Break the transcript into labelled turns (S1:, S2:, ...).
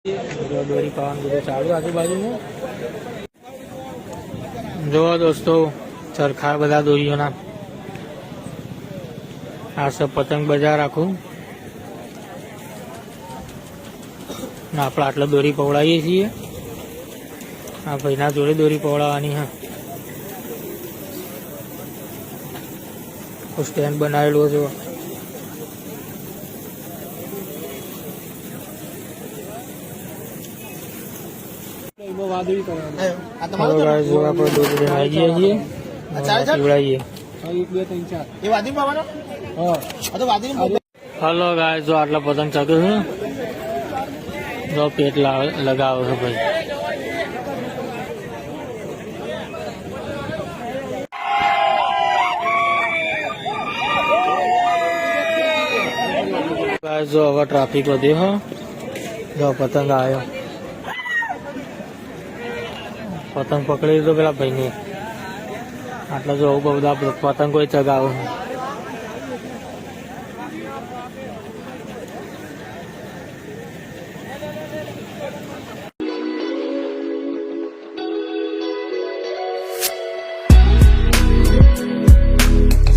S1: દોરી પાવાનું બધું ચાલુ આજુબાજુમાં. જોવો દોસ્તો ચરખા બધા દોરીઓના. આ સબ પતંગ બજાર આખું. આપણે આટલા દોરી પવડાવીએ છીએ. આ ભાઈના જોડે દોરી પવડાવવાની. હા, સ્ટેન્ડ બનાવેલું છે. આપણે દોરી આવી જઈએ છીએ, પીવડાવીએ. હલો ગાય, જો આટલા પતંગ ચાકે છે. જો પેટ લગાવે છે ભાઈ. જો હવે ટ્રાફિક વધી. હા, જો પતંગ આવ્યો. પતંગ પકડી દીધો પેલા ભાઈને. આટલા જો બધા પતંગ કોઈ ચગાવે.